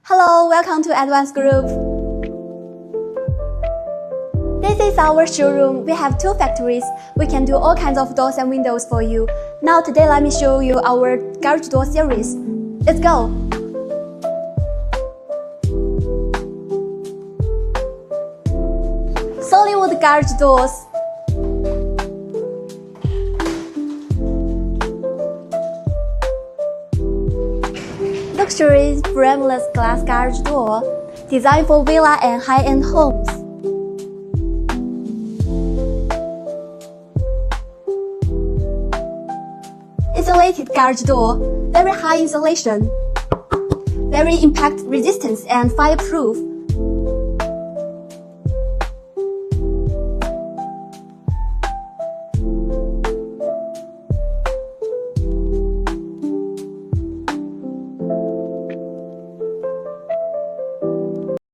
Hello, welcome to Advanced Group. This is our showroom. We have 2 factories. We can do all kinds of doors and windows for you. Now today let me show you our garage door series. Let's go! Solid wood garage doors. Luxury frameless glass garage door, designed for villa and high-end homes. Insulated garage door, very high insulation, very impact resistance and fireproof.